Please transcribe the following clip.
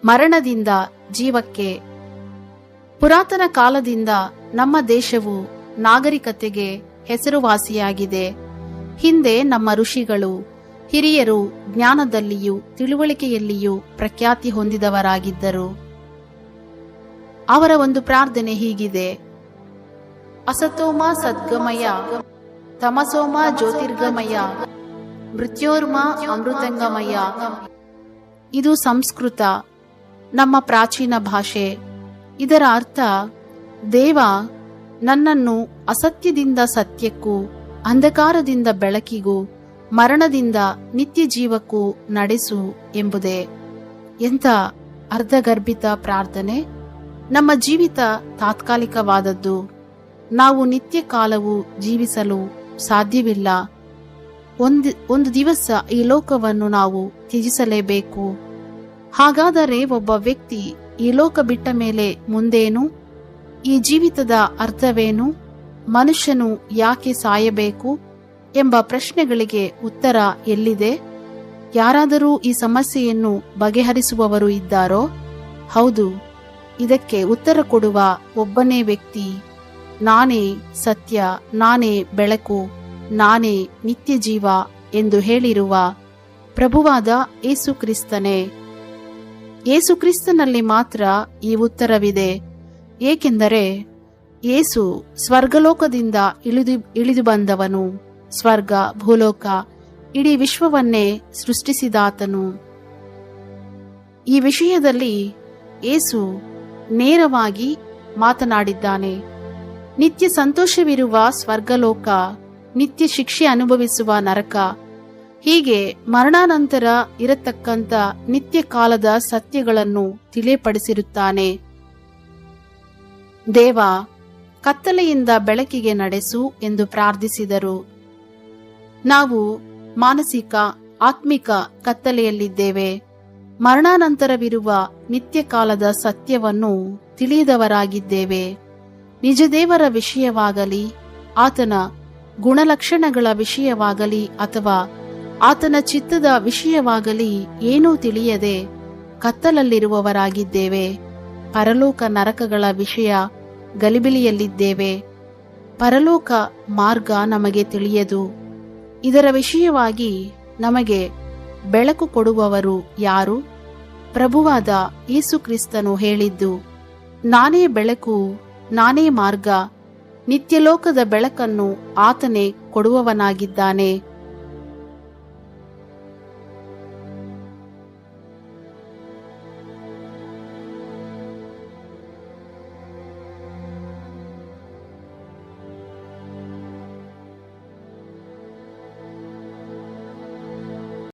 ಮರಣದಿಂದ ಜೀವಕ್ಕೆ. ಪುರಾತನ ಕಾಲದಿಂದ ನಮ್ಮ ದೇಶವು ನಾಗರಿಕತೆಗೆ ಹೆಸರುವಾಸಿಯಾಗಿದೆ. ಹಿಂದೆ ನಮ್ಮ ಋಷಿಗಳು ಹಿರಿಯರು ಜ್ಞಾನದಲ್ಲಿಯೂ ತಿಳುವಳಿಕೆಯಲ್ಲಿಯೂ ಪ್ರಖ್ಯಾತಿ ಹೊಂದಿದವರಾಗಿದ್ದರು. ಅವರ ಒಂದು ಪ್ರಾರ್ಥನೆ ಹೀಗಿದೆ: ಅಸತೋಮ ಸದ್ಗಮಯ, ತಮಸೋಮ ಜ್ಯೋತಿರ್ಗಮಯ, ಮೃತ್ಯೋರ್ಮ ಅಮೃತಂಗಮಯ. ಇದು ಸಂಸ್ಕೃತ, ನಮ್ಮ ಪ್ರಾಚೀನ ಭಾಷೆ. ಇದರ ಅರ್ಥ, ದೇವ ನನ್ನನ್ನು ಅಸತ್ಯದಿಂದ ಸತ್ಯಕ್ಕೂ, ಅಂಧಕಾರದಿಂದ ಬೆಳಕಿಗೂ, ಮರಣದಿಂದ ನಿತ್ಯ ಜೀವಕ್ಕೂ ನಡೆಸು ಎಂಬುದೇ. ಎಂಥ ಅರ್ಧಗರ್ಭಿತ ಪ್ರಾರ್ಥನೆ! ನಮ್ಮ ಜೀವಿತ ತಾತ್ಕಾಲಿಕವಾದದ್ದು. ನಾವು ನಿತ್ಯ ಕಾಲವು ಜೀವಿಸಲು ಸಾಧ್ಯವಿಲ್ಲ. ಒಂದು ದಿವಸ ಈ ಲೋಕವನ್ನು ನಾವು ತ್ಯಜಿಸಲೇಬೇಕು. ಹಾಗಾದರೆ ಒಬ್ಬ ವ್ಯಕ್ತಿ ಈ ಲೋಕ ಬಿಟ್ಟ ಮೇಲೆ ಮುಂದೇನು? ಈ ಜೀವಿತದ ಅರ್ಥವೇನು? ಮನುಷ್ಯನು ಯಾಕೆ ಸಾಯಬೇಕು ಎಂಬ ಪ್ರಶ್ನೆಗಳಿಗೆ ಉತ್ತರ ಎಲ್ಲಿದೆ? ಯಾರಾದರೂ ಈ ಸಮಸ್ಯೆಯನ್ನು ಬಗೆಹರಿಸುವವರು ಇದ್ದಾರೋ? ಹೌದು, ಇದಕ್ಕೆ ಉತ್ತರ ಕೊಡುವ ಒಬ್ಬನೇ ವ್ಯಕ್ತಿ. ನಾನೇ ಸತ್ಯ, ನಾನೇ ಬೆಳಕು, ನಾನೇ ನಿತ್ಯ ಜೀವ ಎಂದು ಹೇಳಿರುವ ಪ್ರಭುವಾದ ಯೇಸು ಕ್ರಿಸ್ತನೇ. ಯೇಸು ಕ್ರಿಸ್ತನಲ್ಲಿ ಮಾತ್ರ ಈ ಉತ್ತರವಿದೆ. ಏಕೆಂದರೆ ಯೇಸು ಸ್ವರ್ಗಲೋಕದಿಂದ ಇಳಿದು ಬಂದವನು. ಸ್ವರ್ಗ, ಭೂಲೋಕ, ಇಡೀ ವಿಶ್ವವನ್ನೇ ಸೃಷ್ಟಿಸಿದಾತನು. ಈ ವಿಷಯದಲ್ಲಿ ಯೇಸು ನೇರವಾಗಿ ಮಾತನಾಡಿದ್ದಾನೆ. ನಿತ್ಯ ಸಂತೋಷವಿರುವ ಸ್ವರ್ಗಲೋಕ, ನಿತ್ಯ ಶಿಕ್ಷೆ ಅನುಭವಿಸುವ ನರಕ, ಹೀಗೆ ಮರಣಾನಂತರ ಇರತಕ್ಕಂಥ ನಿತ್ಯ ಕಾಲದ ಸತ್ಯಗಳನ್ನು ತಿಳಿಯಪಡಿಸಿರುತ್ತಾನೆ. ದೇವ ಕತ್ತಲೆಯಿಂದ ಬೆಳಕಿಗೆ ನಡೆಸು ಎಂದು ಪ್ರಾರ್ಥಿಸಿದರು. ನಾವು ಮಾನಸಿಕ, ಆತ್ಮಿಕ ಕತ್ತಲೆಯಲ್ಲಿದ್ದೇವೆ. ಮರಣಾನಂತರವಿರುವ ನಿತ್ಯ ಕಾಲದ ಸತ್ಯವನ್ನು ತಿಳಿಯದವರಾಗಿದ್ದೇವೆ. ನಿಜ ದೇವರ ವಿಷಯವಾಗಲಿ, ಆತನ ಗುಣಲಕ್ಷಣಗಳ ವಿಷಯವಾಗಲಿ ಅಥವಾ ಆತನ ಚಿತ್ತದ ವಿಷಯವಾಗಲಿ ಏನೂ ತಿಳಿಯದೆ ಕತ್ತಲಲ್ಲಿರುವವರಾಗಿದ್ದೇವೆ. ಪರಲೋಕ ನರಕಗಳ ವಿಷಯ ಗಲಿಬಿಲಿಯಲ್ಲಿದ್ದೇವೆ. ಪರಲೋಕ ಮಾರ್ಗ ನಮಗೆ ತಿಳಿಯದು. ಇದರ ವಿಷಯವಾಗಿ ನಮಗೆ ಬೆಳಕು ಕೊಡುವವರು ಯಾರು? ಪ್ರಭುವಾದ ಯೇಸು ಕ್ರಿಸ್ತನು ಹೇಳಿದ್ದು, ನಾನೇ ಬೆಳಕು, ನಾನೇ ಮಾರ್ಗ, ನಿತ್ಯಲೋಕದ ಬೆಳಕನ್ನು ಆತನೇ ಕೊಡುವವನಾಗಿದ್ದಾನೆ.